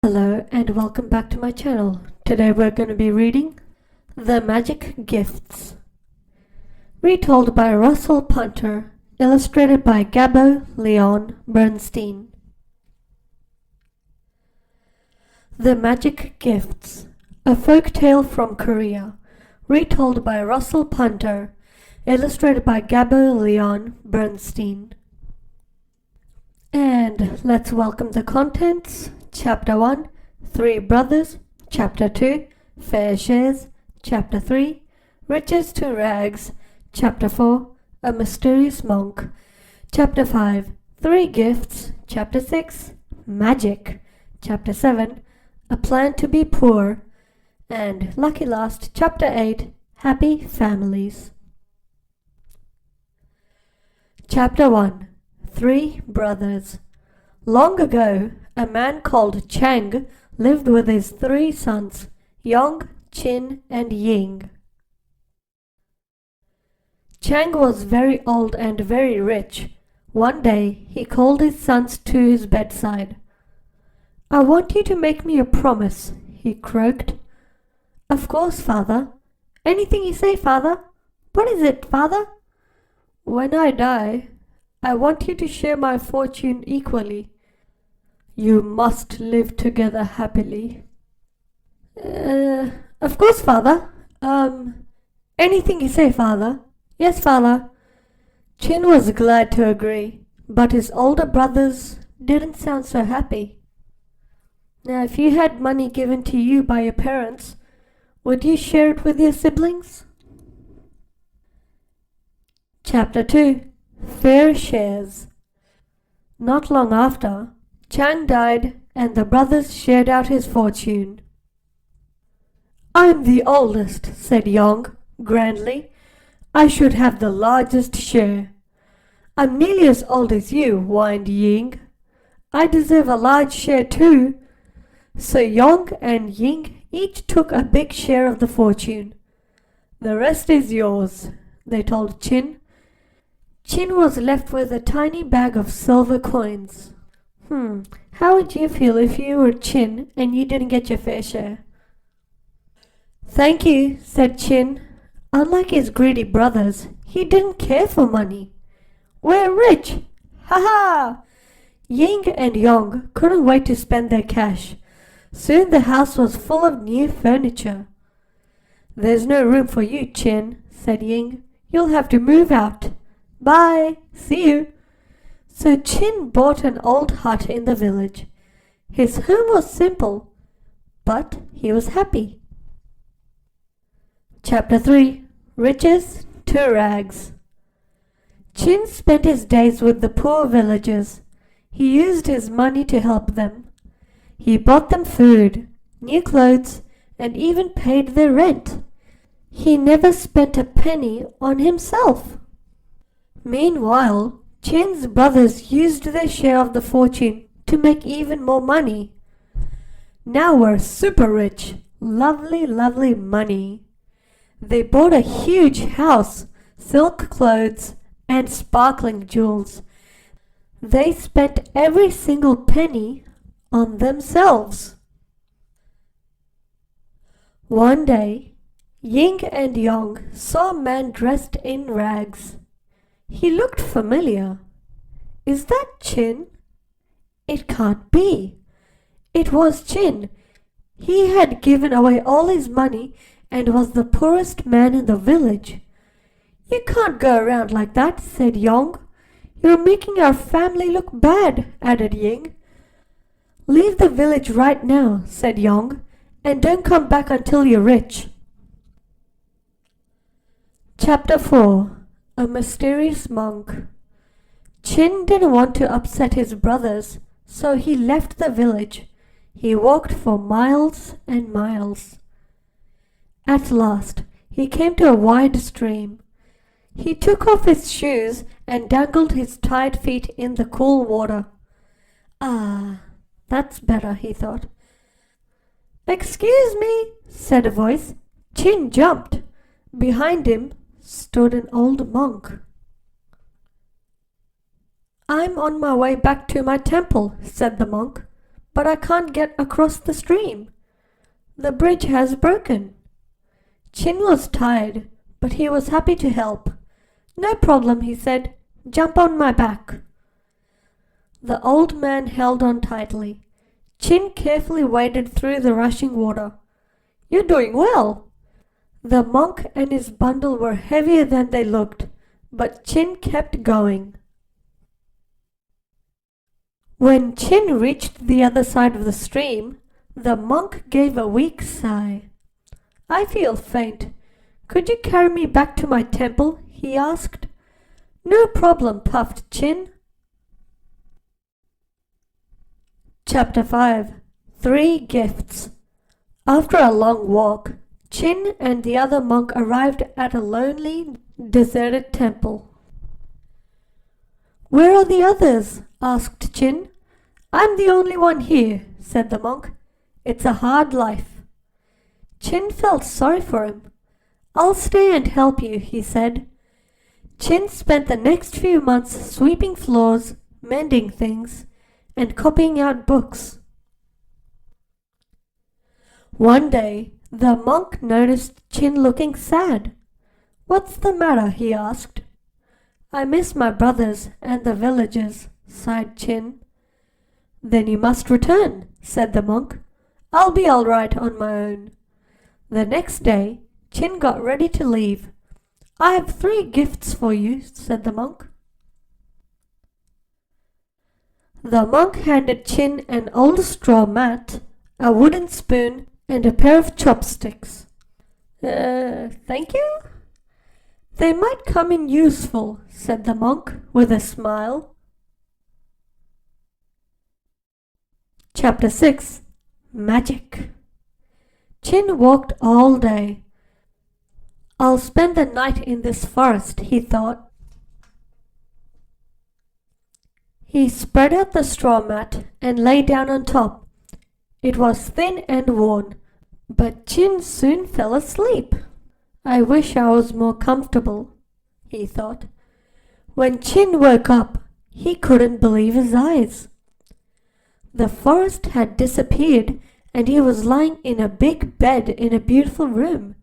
Hello and welcome back to my channel. Today we're going to be reading The Magic Gifts, retold by Russell Punter, illustrated by Gabo Leon Bernstein. The Magic Gifts, a folk tale from Korea, retold by Russell Punter, illustrated by Gabo Leon Bernstein. And let's welcome the contents. Chapter 1, 3 Brothers. Chapter 2, Fair Shares. Chapter 3, Riches to Rags. Chapter 4, A Mysterious Monk. Chapter 5, 3 Gifts. Chapter 6, Magic. Chapter 7, A Plan to be Poor. And lucky last, Chapter 8, Happy Families. Chapter 1, 3 Brothers. Long ago, a man called Chang lived with his 3 sons, Yong, Chin, and Ying. Chang was very old and very rich. One day, he called his sons to his bedside. "I want you to make me a promise," he croaked. "Of course, father. Anything you say, father." "What is it, father?" "When I die, I want you to share my fortune equally. You must live together happily." Of course, father. Anything you say, father." "Yes, father." Chin was glad to agree, but his older brothers didn't sound so happy. "Now, if you had money given to you by your parents, would you share it with your siblings?" Chapter 2, Fair Shares. Not long after, Chang died and the brothers shared out his fortune. "I'm the oldest," said Yong grandly. "I should have the largest share." "I'm nearly as old as you," whined Ying. "I deserve a large share too." So Yong and Ying each took a big share of the fortune. "The rest is yours," they told Chin. Chin was left with a tiny bag of silver coins. How would you feel if you were Chin and you didn't get your fair share? "Thank you," said Chin. Unlike his greedy brothers, he didn't care for money. "We're rich! Ha ha!" Ying and Yong couldn't wait to spend their cash. Soon the house was full of new furniture. "There's no room for you, Chin," said Ying. "You'll have to move out. Bye. See you." So Chin bought an old hut in the village. His home was simple, but he was happy. Chapter 3, Riches to Rags. Chin spent his days with the poor villagers. He used his money to help them. He bought them food, new clothes, and even paid their rent. He never spent a penny on himself. Meanwhile, Chin's brothers used their share of the fortune to make even more money. Now we're super rich. Lovely, lovely money. They bought a huge house, silk clothes, and sparkling jewels. They spent every single penny on themselves. One day, Ying and Yong saw a man dressed in rags. He looked familiar. "Is that Chin?" It can't be. It was Chin. He had given away all his money and was the poorest man in the village. "You can't go around like that," said Yong. "You're making our family look bad," added Ying. "Leave the village right now," said Yong, "and don't come back until you're rich." Chapter 4, A Mysterious Monk. Chin didn't want to upset his brothers, so he left the village. He walked for miles and miles. At last, he came to a wide stream. He took off his shoes and dangled his tired feet in the cool water. "Ah, that's better," he thought. "Excuse me," said a voice. Chin jumped. Behind him stood an old monk. "I'm on my way back to my temple," said the monk, but I can't get across the stream. The bridge has broken." Chin was tired, but he was happy to help. "No problem," he said. "Jump on my back." The old man held on tightly. Chin carefully waded through the rushing water. "You're doing well." The monk and his bundle were heavier than they looked, but Chin kept going. When Chin reached the other side of the stream, the monk gave a weak sigh. "I feel faint. Could you carry me back to my temple?" he asked. "No problem," puffed Chin. Chapter 5. 3 Gifts. After a long walk, Chin and the other monk arrived at a lonely, deserted temple. "Where are the others?" asked Chin. "I'm the only one here," said the monk. "It's a hard life." Chin felt sorry for him. "I'll stay and help you," he said. Chin spent the next few months sweeping floors, mending things, and copying out books. One day, the monk noticed Chin looking sad. "What's the matter?" he asked. "I miss my brothers and the villagers," sighed Chin. "Then you must return," said the monk. "I'll be all right on my own." The next day, Chin got ready to leave. "I have 3 gifts for you," said the monk. The monk handed Chin an old straw mat, a wooden spoon, and a pair of chopsticks. Thank you?" "They might come in useful," said the monk with a smile. Chapter 6. Magic. Chin walked all day. "I'll spend the night in this forest," he thought. He spread out the straw mat and lay down on top. It was thin and worn, but Chin soon fell asleep. "I wish I was more comfortable," he thought. When Chin woke up, he couldn't believe his eyes. The forest had disappeared, and he was lying in a big bed in a beautiful room.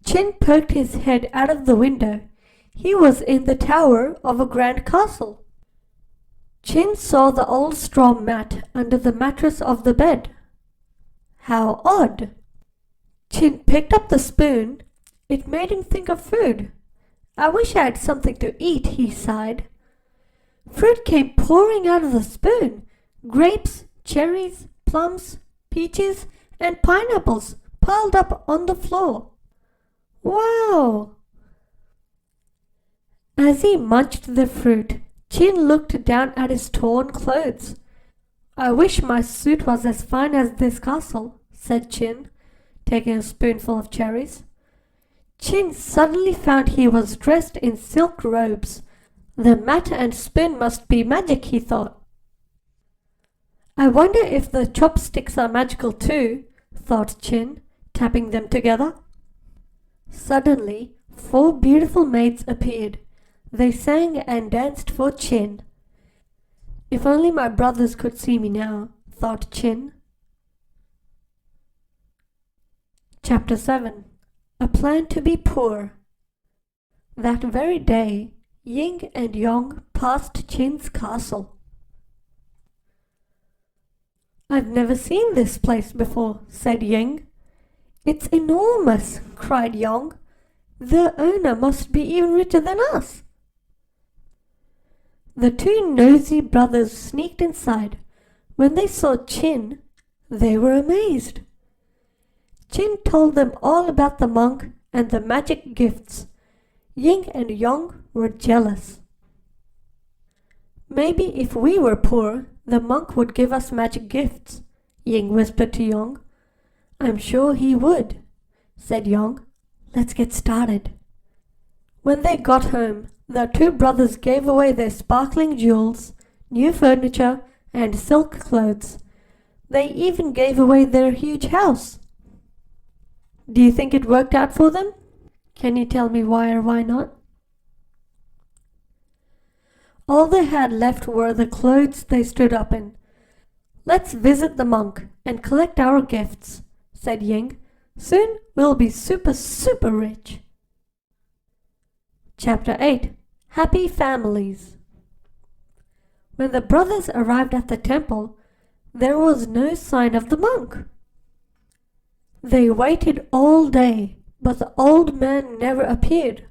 Chin poked his head out of the window. He was in the tower of a grand castle. Chin saw the old straw mat under the mattress of the bed. How odd! Chin picked up the spoon. It made him think of food. "I wish I had something to eat," he sighed. Fruit came pouring out of the spoon. Grapes, cherries, plums, peaches, and pineapples piled up on the floor. "Wow!" As he munched the fruit, Chin looked down at his torn clothes. "I wish my suit was as fine as this castle," said Chin, taking a spoonful of cherries. Chin suddenly found he was dressed in silk robes. The mat and spoon must be magic, he thought. "I wonder if the chopsticks are magical too," thought Chin, tapping them together. Suddenly, 4 beautiful maids appeared. They sang and danced for Chin. "If only my brothers could see me now," thought Chin. Chapter 7. A Plan to be Poor. That very day, Ying and Yong passed Chin's castle. "I've never seen this place before," said Ying. "It's enormous," cried Yong. "The owner must be even richer than us." The 2 nosy brothers sneaked inside. When they saw Chin, they were amazed. Chin told them all about the monk and the magic gifts. Ying and Yong were jealous. "Maybe if we were poor, the monk would give us magic gifts," Ying whispered to Yong. "I'm sure he would," said Yong. "Let's get started." When they got home, the 2 brothers gave away their sparkling jewels, new furniture, and silk clothes. They even gave away their huge house. Do you think it worked out for them? Can you tell me why or why not? All they had left were the clothes they stood up in. "Let's visit the monk and collect our gifts," said Ying. "Soon we'll be super, super rich." Chapter 8. Happy Families. When the brothers arrived at the temple, there was no sign of the monk. They waited all day, but the old man never appeared.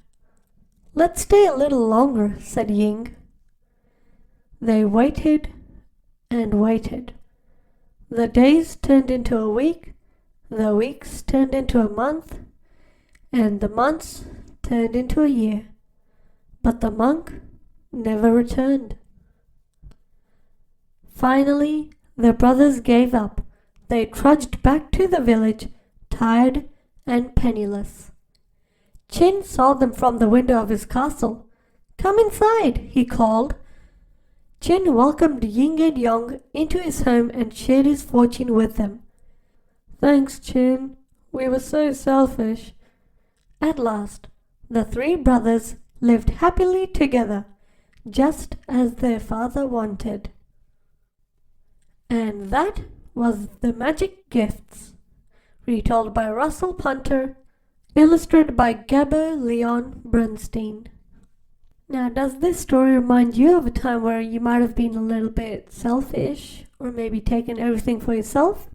"Let's stay a little longer," said Ying. They waited and waited. The days turned into a week, the weeks turned into a month, and the months turned into a year. But the monk never returned. Finally, the brothers gave up. They trudged back to the village, tired and penniless. Chin saw them from the window of his castle. "Come inside," he called. Chin welcomed Ying and Yong into his home and shared his fortune with them. "Thanks, Chin. We were so selfish." At last, the three brothers lived happily together, just as their father wanted. And that was The Magic Gifts, retold by Russell Punter, illustrated by Gabo Leon Bernstein. Now, does this story remind you of a time where you might have been a little bit selfish, or maybe taken everything for yourself?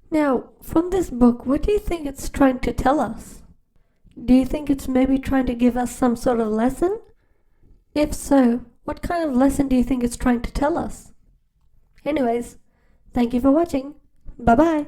Now, from this book, what do you think it's trying to tell us? Do you think it's maybe trying to give us some sort of lesson? If so, what kind of lesson do you think it's trying to tell us? Anyways, thank you for watching. Bye-bye.